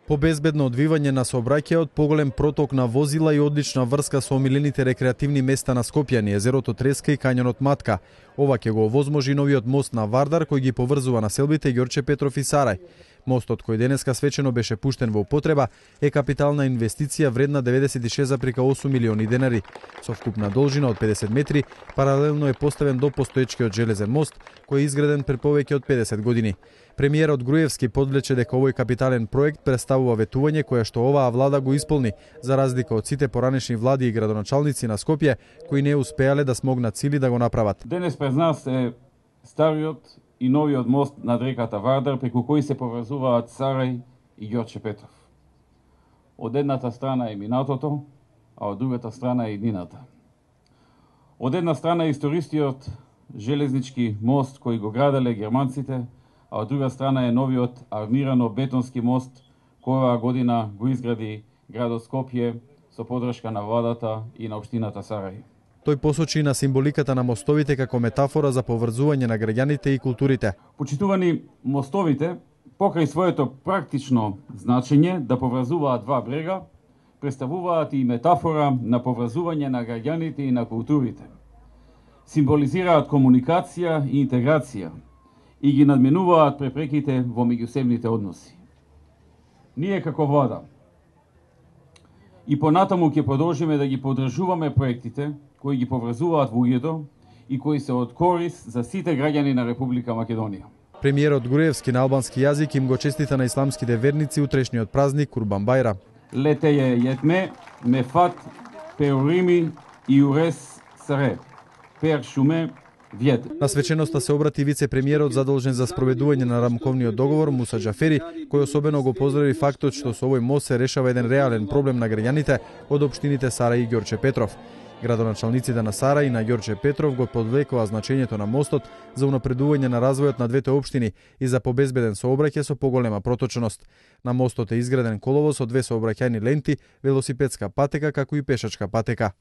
По безбедно одвивање на сообраќајот, поголем проток на возила и одлична врска со омилените рекреативни места на Скопјани, езерото Треска и кањонот Матка. Ова ќе го овозможи новиот мост на Вардар кој ги поврзува населбите Ѓорче Петров и Сарај. Мостот кој денеска свечено беше пуштен во употреба е капитална инвестиција вредна 96,8 милиони денари. Со вкупна должина од 50 метри, паралелно е поставен до постоечкиот железен мост, кој е изграден пред повеќе од 50 години. Премиерот Груевски подвлече дека овој капитален проект представува ветување кое што оваа влада го исполни, за разлика од сите поранешни влади и градоначалници на Скопје, кои не успеале да смогнат сили да го направат. Денес пред нас е стариот и новиот мост над реката Вардар, преку кој се поврзуваат Сарај и Ѓорче Петров. Од едната страна е минатото, а од другата страна е иднината. Од една страна е истористиот железнички мост кој го граделе германците, а од друга страна е новиот армирано-бетонски мост кој оваа година го изгради градот Скопје со поддршка на владата и на општината Сарај. Тој посочи на символиката на мостовите како метафора за поврзување на граѓаните и културите. Почитувани, мостовите, покрај своето практично значење да поврзуваат два брега, представуваат и метафора на поврзување на граѓаните и на културите. Символизираат комуникација и интеграција и ги надменуваат препреките во меѓусебните односи. Ние како влада и понатаму ќе продолжиме да ги поддржуваме проектите кои ги поврзуваат луѓето и кои се од корист за сите граѓани на Република Македонија. Премиерот Груевски на албански јазик им го честита на исламските верници утрешниот празник Курбан Бајрам. Летеје јетме, мефат, перурими и урес саре, пер шуме, вјет. На свеченоста се обрати вице-премиерот задолжен за спроведување на рамковниот договор Муса Џафери, кој особено го поздрави фактот што со овој мост се решава еден реален проблем на граѓаните од општините Сарај и Ѓорче Петров. Градоначалниците на Сарај и на Ѓорче Петров го подвлекува значењето на мостот за унапредување на развојот на двете општини и за побезбеден сообраќај со поголема проточност. На мостот е изграден коловоз со две сообраќајни ленти, велосипедска патека како и пешачка патека.